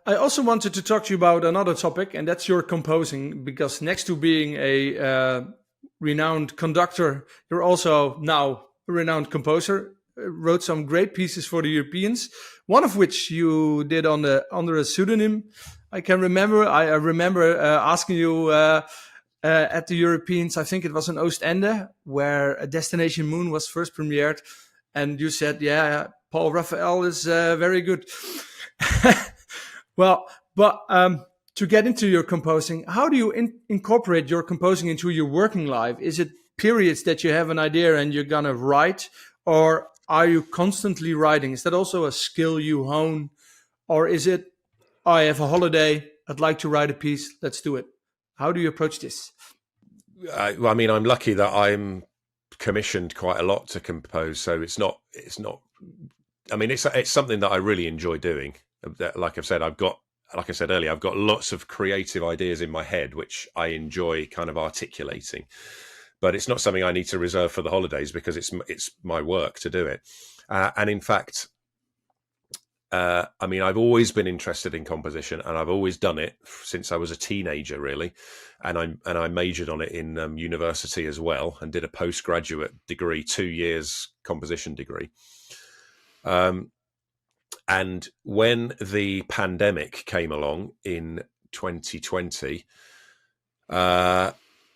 I also wanted to talk to you about another topic, and that's your composing, because next to being a renowned conductor, you're also now a renowned composer. Wrote some great pieces for the Europeans, one of which you did under a pseudonym. I remember asking you at the Europeans, I think it was in Oostende, where a Destination Moon was first premiered, and you said, "Yeah, Paul Raphael is very good." Well, but to get into your composing, how do you incorporate your composing into your working life? Is it periods that you have an idea and you're gonna write, or are you constantly writing? Is that also a skill you hone, or is it, I have a holiday, I'd like to write a piece, let's do it? How do you approach this? Well, I mean, I'm lucky that I'm commissioned quite a lot to compose, so it's not. I mean, it's something that I really enjoy doing. Like I said earlier, I've got lots of creative ideas in my head, which I enjoy kind of articulating. But it's not something I need to reserve for the holidays because it's my work to do it. And in fact, I mean, I've always been interested in composition, and I've always done it since I was a teenager, really. And I majored on it in university as well, and did a postgraduate degree, 2 years composition degree. And when the pandemic came along in 2020,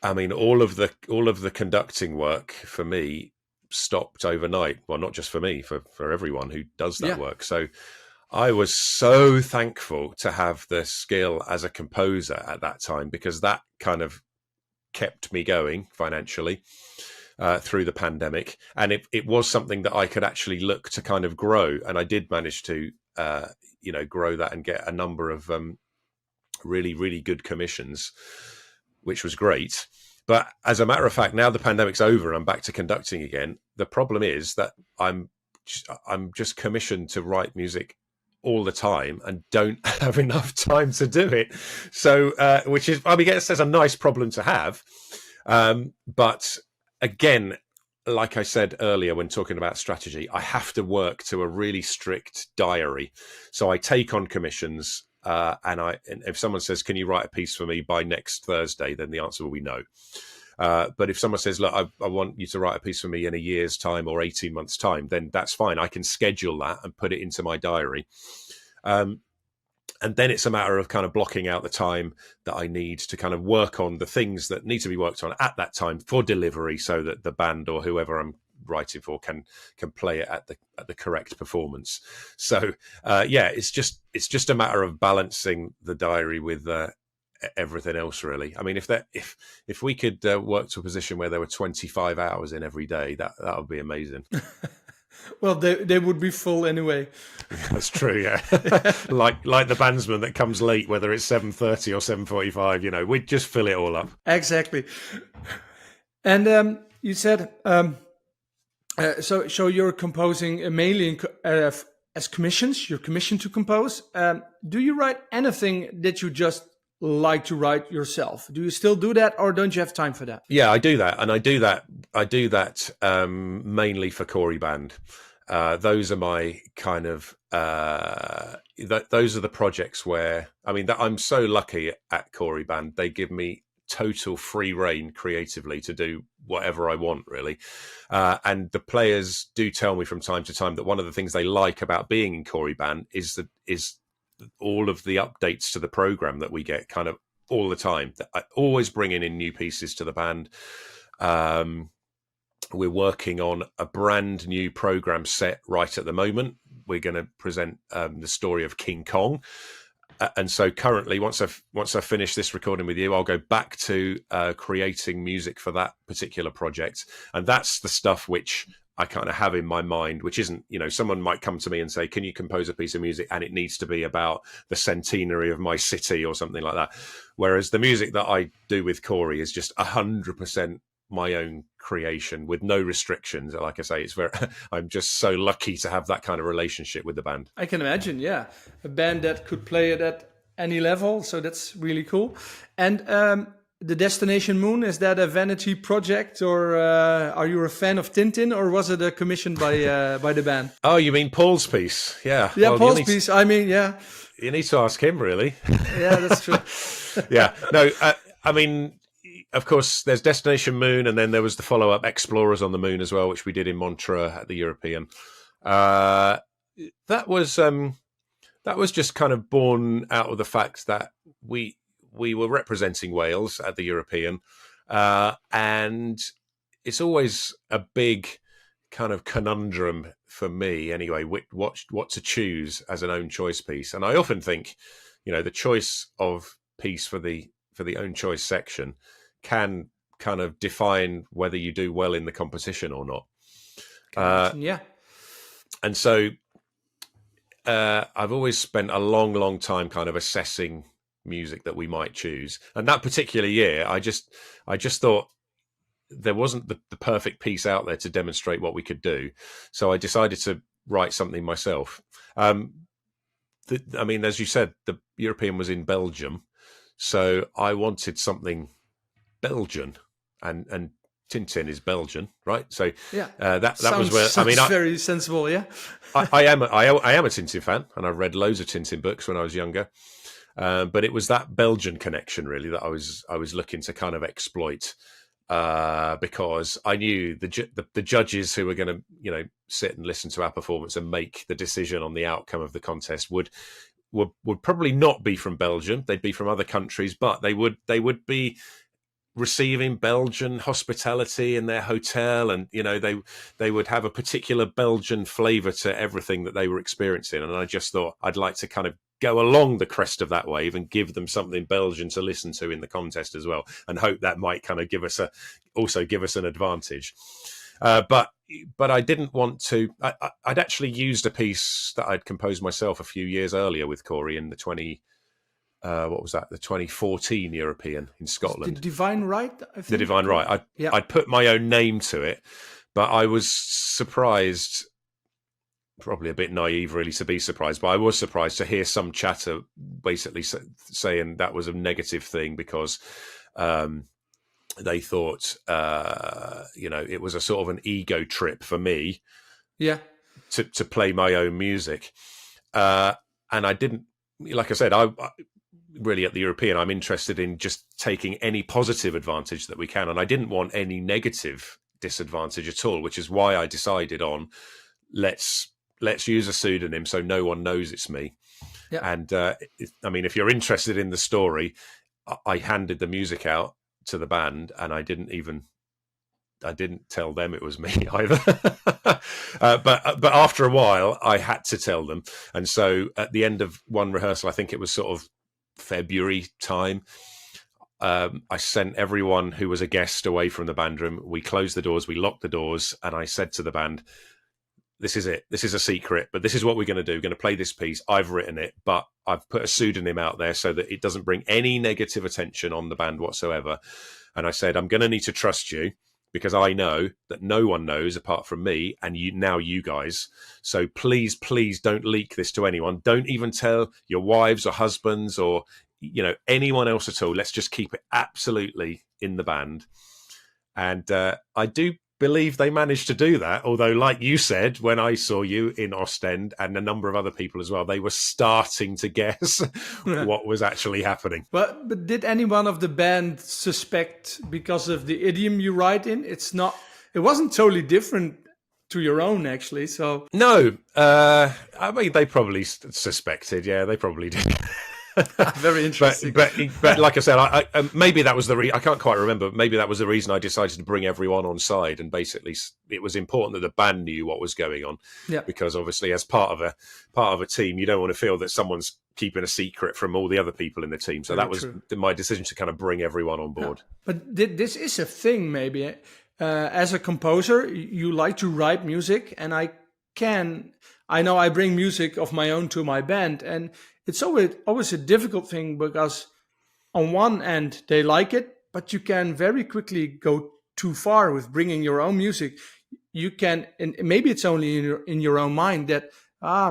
I mean, all of the conducting work for me stopped overnight. Well, not just for me, for everyone who does that work. So I was so thankful to have the skill as a composer at that time, because that kind of kept me going financially through the pandemic. And it was something that I could actually look to kind of grow. And I did manage to, grow that and get a number of really, really good commissions, which was great. But as a matter of fact, now the pandemic's over and I'm back to conducting again. The problem is that I'm just commissioned to write music all the time and don't have enough time to do it. So, which is, I mean, I guess that's a nice problem to have. But again, like I said earlier, when talking about strategy, I have to work to a really strict diary. So I take on commissions, and if someone says, "Can you write a piece for me by next Thursday?" then the answer will be no. But if someone says, "Look, I want you to write a piece for me in a year's time or 18 months' time," then that's fine. I can schedule that and put it into my diary. And then it's a matter of kind of blocking out the time that I need to kind of work on the things that need to be worked on at that time for delivery, so that the band or whoever I'm writing for can play it at the correct performance. So it's just a matter of balancing the diary with everything else, really. I mean, if we could work to a position where there were 25 hours in every day, that would be amazing. Well, they would be full anyway. That's true, yeah. like the bandsman that comes late, whether it's 7:30 or 7:45, we'd just fill it all up. Exactly. And you said, so you're composing mainly as commissions. You're commissioned to compose. Do you write anything that you just like to write yourself? Do you still do that, or don't you have time for that? Yeah, I do that, and I do that mainly for Cory Band. Those are my kind of those are the projects where, I mean, that I'm so lucky at Cory Band. They give me total free reign creatively to do whatever I want, really. And the players do tell me from time to time that one of the things they like about being in Cory Band is all of the updates to the program that we get kind of all the time. I always bringing in new pieces to the band. We're working on a brand new program set right at the moment. We're going to present the story of King Kong. And so currently, once I've finished this recording with you, I'll go back to creating music for that particular project. And that's the stuff which I kind of have in my mind, which isn't, someone might come to me and say, "Can you compose a piece of music?" And it needs to be about the centenary of my city or something like that. Whereas the music that I do with Cory is just 100% my own creation with no restrictions. Like I say, I'm just so lucky to have that kind of relationship with the band. I can imagine, yeah. A band that could play it at any level. So that's really cool. And the Destination Moon, is that a vanity project, or are you a fan of Tintin, or was it a commission by the band? Oh, you mean Paul's piece? Yeah. Yeah, well, Paul's piece. I mean, yeah. you need to ask him, really. Yeah, that's true. Yeah, no, I mean, of course, there's Destination Moon, and then there was the follow-up Explorers on the Moon as well, which we did in Montreux at the European. That was just kind of born out of the fact that we were representing Wales at the European, and it's always a big kind of conundrum for me, anyway, what to choose as an own choice piece. And I often think, the choice of piece for the own choice section can kind of define whether you do well in the competition or not. Yeah. And so I've always spent a long time kind of assessing music that we might choose. And that particular year, I just thought there wasn't the perfect piece out there to demonstrate what we could do. So I decided to write something myself. I mean, as you said, the European was in Belgium. So I wanted something Belgian, and Tintin is Belgian, right? So yeah, that was where, I mean, very sensible. Yeah, I am a Tintin fan, and I've read loads of Tintin books when I was younger. But it was that Belgian connection really that I was looking to kind of exploit, because I knew the judges who were going to sit and listen to our performance and make the decision on the outcome of the contest would probably not be from Belgium. They'd be from other countries, but they would be receiving Belgian hospitality in their hotel, and they would have a particular Belgian flavour to everything that they were experiencing. And I just thought I'd like to kind of go along the crest of that wave and give them something Belgian to listen to in the contest as well, and hope that might kind of give us an advantage. But I didn't want to. I'd actually used a piece that I'd composed myself a few years earlier with Cory in the 2014 European in Scotland. The Divine Right, I think. The Divine Right. I'd put my own name to it, but I was surprised, probably a bit naive really to be surprised, but I was surprised to hear some chatter basically saying that was a negative thing because they thought, it was a sort of an ego trip for me to play my own music. And I didn't, like I said, I really at the European, I'm interested in just taking any positive advantage that we can. And I didn't want any negative disadvantage at all, which is why I decided on let's use a pseudonym so no one knows it's me. Yeah. And I mean, if you're interested in the story, I handed the music out to the band and I didn't tell them it was me either. But after a while I had to tell them. And so at the end of one rehearsal, I think it was sort of February time, I sent everyone who was a guest away from the band room. We closed the doors, we locked the doors, and I said to the band, this is it. This is a secret, but this is what we're going to do. We're going to play this piece. I've written it, but I've put a pseudonym out there so that it doesn't bring any negative attention on the band whatsoever. And I said, I'm going to need to trust you because I know that no one knows apart from me and you guys. So please don't leak this to anyone. Don't even tell your wives or husbands or, anyone else at all. Let's just keep it absolutely in the band. And I do believe they managed to do that. Although, like you said, when I saw you in Ostend and a number of other people as well, they were starting to guess what was actually happening. But did anyone of the band suspect because of the idiom you write in? It wasn't totally different to your own, actually. So no, I mean, they probably suspected. Yeah, they probably did. Very interesting. But like I said, I maybe that was the I can't quite remember. Maybe that was the reason I decided to bring everyone on side, and basically it was important that the band knew what was going on. Yeah. Because obviously, as part of a team, you don't want to feel that someone's keeping a secret from all the other people in the team. So that was my decision to kind of bring everyone on board. Yeah. But this is a thing, maybe. As a composer, you like to write music, and I know I bring music of my own to my band, and it's always a difficult thing because on one end they like it, but you can very quickly go too far with bringing your own music. You can, and maybe it's only in your own mind that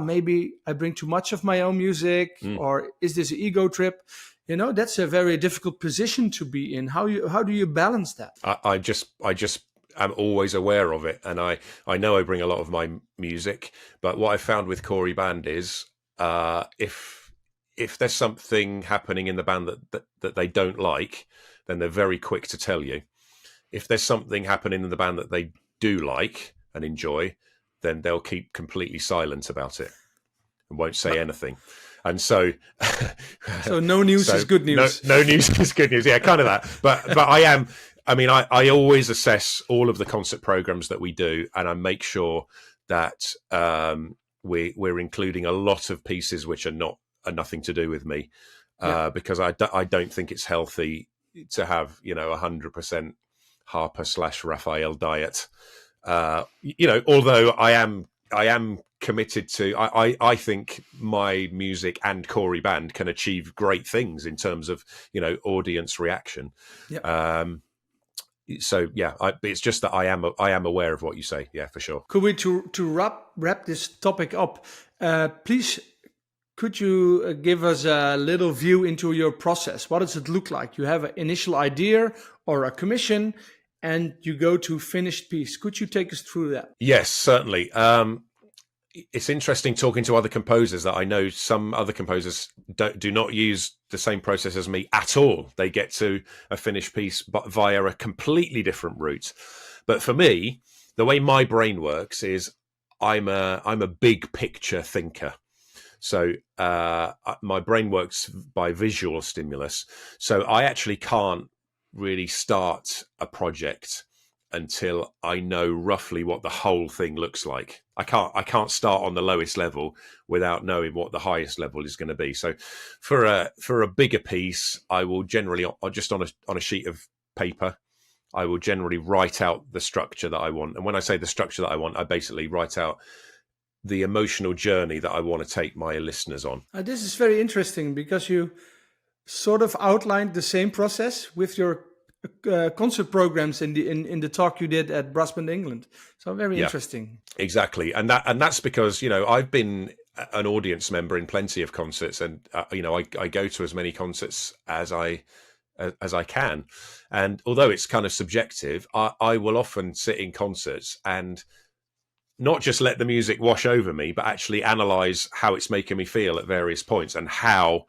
maybe I bring too much of my own music, or is this an ego trip? That's a very difficult position to be in. How do you balance that? I just am always aware of it, and I know I bring a lot of my music, but what I found with Cory Band is if there's something happening in the band that they don't like, then they're very quick to tell you. If there's something happening in the band that they do like and enjoy, then they'll keep completely silent about it and won't say anything. And so, so no news is good news. No news is good news. Yeah, kind of that. But I always assess all of the concert programs that we do, and I make sure that we're including a lot of pieces which are nothing to do with me, because I don't think it's healthy to have 100% Harper / Raphael diet. Although I am committed to, I think my music and Cory Band can achieve great things in terms of audience reaction. So it's just that I am aware of what you say. Yeah, for sure. Could we to wrap this topic up? Please, could you give us a little view into your process? What does it look like? You have an initial idea or a commission, and you go to finished piece. Could you take us through that? Yes, certainly. It's interesting talking to other composers that I know some other composers do not use the same process as me at all. They get to a finished piece but via a completely different route. But for me, the way my brain works is I'm a big picture thinker. So my brain works by visual stimulus. So I actually can't really start a project until I know roughly what the whole thing looks like. I can't start on the lowest level without knowing what the highest level is going to be. So for a bigger piece, I will generally, just on a sheet of paper, I will generally write out the structure that I want. And when I say the structure that I want, I basically write out the emotional journey that I want to take my listeners on. This is very interesting because you sort of outlined the same process with your concert programs in the talk you did at Brassband England. So very interesting. Exactly, and that's because I've been an audience member in plenty of concerts, and I go to as many concerts as I can. And although it's kind of subjective, I will often sit in concerts and not just let the music wash over me, but actually analyze how it's making me feel at various points and how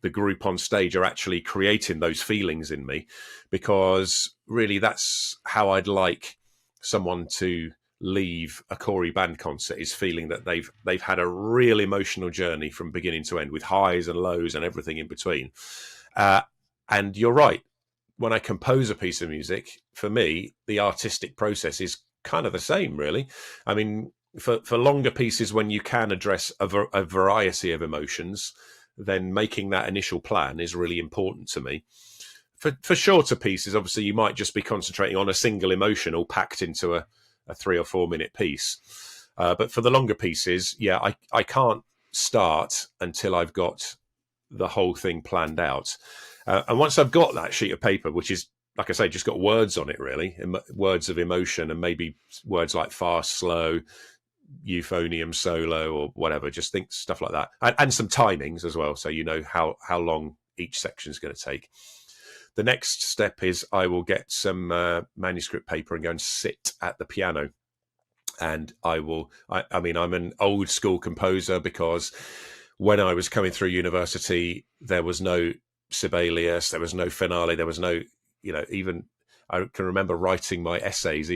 the group on stage are actually creating those feelings in me, because really that's how I'd like someone to leave a Cory Band concert, is feeling that they've had a real emotional journey from beginning to end with highs and lows and everything in between. And you're right. When I compose a piece of music, for me, the artistic process is kind of the same, really. I mean, for longer pieces, when you can address a variety of emotions, then making that initial plan is really important to me. For shorter pieces, obviously, you might just be concentrating on a single emotion all packed into a 3 or 4 minute piece. But for the longer pieces, I can't start until I've got the whole thing planned out. And once I've got that sheet of paper, which is, like I say, just got words on it, really, words of emotion, and maybe words like fast, slow, euphonium solo, or whatever, just think stuff like that, and some timings as well, so you know how long each section is going to take. The next step is I will get some manuscript paper and go and sit at the piano, and I mean I'm an old school composer, because when I was coming through university there was no Sibelius, there was no Finale, there was no even I can remember writing my essays,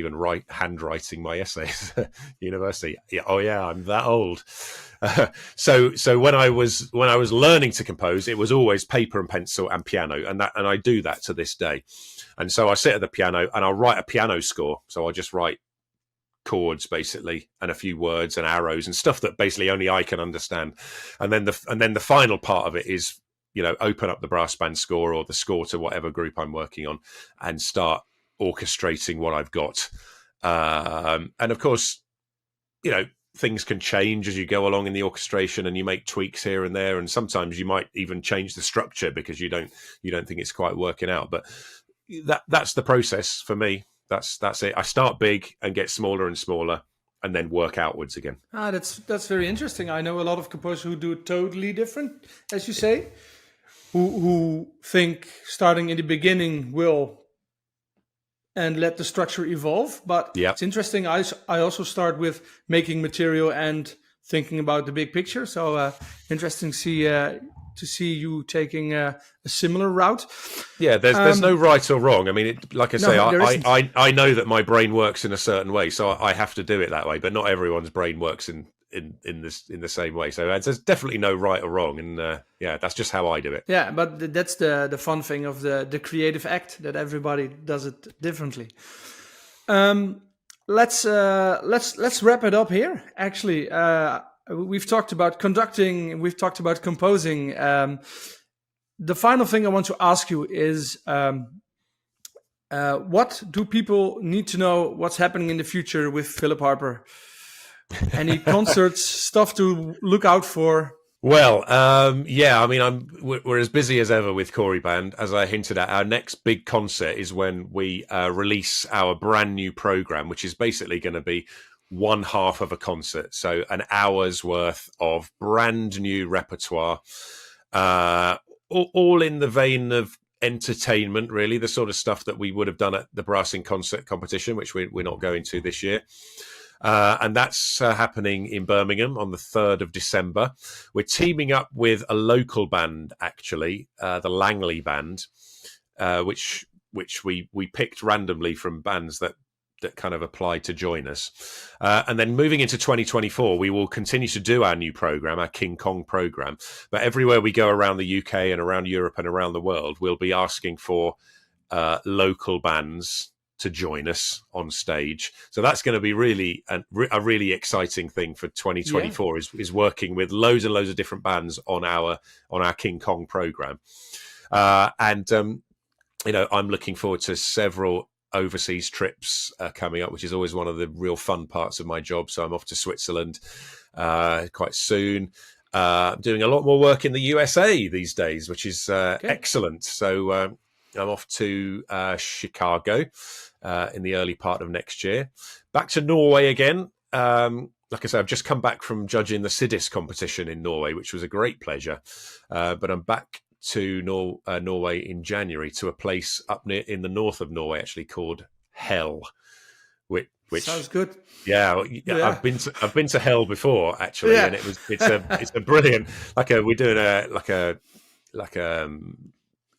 handwriting my essays at university. I'm that old. So when I was learning to compose, it was always paper and pencil and piano, and I do that to this day. And so I sit at the piano and I'll write a piano score. So I'll just write chords basically, and a few words and arrows and stuff that basically only I can understand. And then the final part of it is, open up the brass band score or the score to whatever group I'm working on and start orchestrating what I've got. And of course, things can change as you go along in the orchestration, and you make tweaks here and there. And sometimes you might even change the structure because you don't think it's quite working out. But that's the process for me. That's it. I start big and get smaller and smaller, and then work outwards again. That's very interesting. I know a lot of composers who do it totally different, as you say, who think starting in the beginning will and let the structure evolve. But It's interesting. I also start with making material and thinking about the big picture. So interesting to see to see you taking a similar route. Yeah, there's no right or wrong. I mean, like I say, No, there isn't. I know that my brain works in a certain way, so I have to do it that way. But not everyone's brain works in the same way. So there's definitely no right or wrong, and yeah, that's just how I do it. Yeah, but that's the fun thing of the creative act, that everybody does it differently. Let's wrap it up here. Actually, we've talked about conducting, we've talked about composing. The final thing I want to ask you is, what do people need to know? What's happening in the future with Philip Harper? Any concerts, stuff to look out for? Well, yeah, I mean, we're as busy as ever with Cory Band. As I hinted at, our next big concert is when we release our brand new program, which is basically going to be one half of a concert. So an hour's worth of brand new repertoire, all in the vein of entertainment, really, the sort of stuff that we would have done at the Brassing Concert Competition, which we're not going to this year. And that's happening in Birmingham on the 3rd of December. We're teaming up with a local band, actually, the Langley Band, which we picked randomly from bands that kind of applied to join us. And then moving into 2024, we will continue to do our new program, our King Kong program. But everywhere we go around the UK and around Europe and around the world, we'll be asking for local bands to join us on stage. So that's going to be really a really exciting thing for 2024. Yeah. is working with loads and loads of different bands on our King Kong program. And I'm looking forward to several overseas trips coming up, which is always one of the real fun parts of my job. So I'm off to Switzerland quite soon. Doing a lot more work in the USA these days, which is excellent. So I'm off to Chicago in the early part of next year. Back to Norway again. Like I said, I've just come back from judging the Sidis competition in Norway, which was a great pleasure. But I'm back to Norway in January, to a place up near in the north of Norway, actually, called Hell. Which sounds good. Yeah, I've been to Hell before, actually, and it's a brilliant, we're doing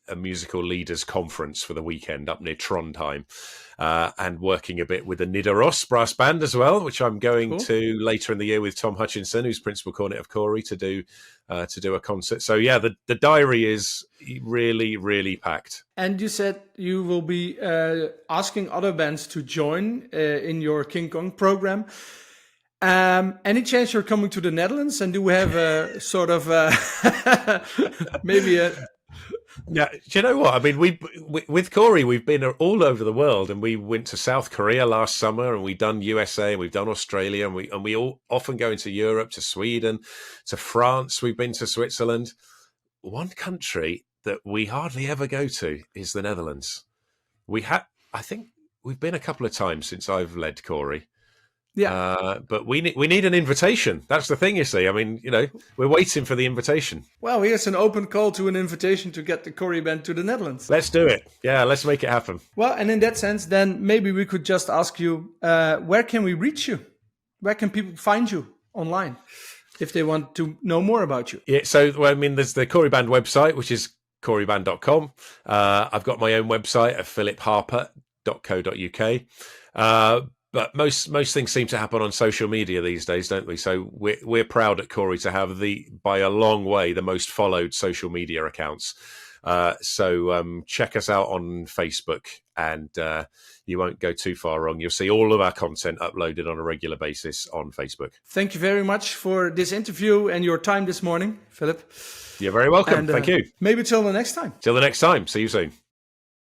a musical leaders conference for the weekend up near Trondheim, and working a bit with the Nidaros brass band as well, which I'm going to later in the year with Tom Hutchinson, who's principal cornet of Cory, to do a concert. So yeah, the diary is really, really packed. And you said you will be asking other bands to join in your King Kong program. Any chance you're coming to the Netherlands, and do we have a sort of maybe a... Yeah, do you know what? I mean, with Cory, we've been all over the world, and we went to South Korea last summer, and we've done USA, and we've done Australia, and we all often go into Europe, to Sweden, to France. We've been to Switzerland. One country that we hardly ever go to is the Netherlands. I think we've been a couple of times since I've led Cory. Yeah, but we need an invitation. That's the thing, you see. I mean, we're waiting for the invitation. Well, here's an open call to an invitation to get the Cory Band to the Netherlands. Let's do it. Yeah, let's make it happen. Well, and in that sense, then maybe we could just ask you, where can we reach you? Where can people find you online if they want to know more about you? Yeah, so I mean, there's the Cory Band website, which is coryband.com. I've got my own website at philipharper.co.uk. But most things seem to happen on social media these days, don't we? So we're proud at Cory to have by a long way, the most followed social media accounts. So check us out on Facebook, and you won't go too far wrong. You'll see all of our content uploaded on a regular basis on Facebook. Thank you very much for this interview and your time this morning, Philip. You're very welcome. Thank you. Maybe till the next time. Till the next time. See you soon.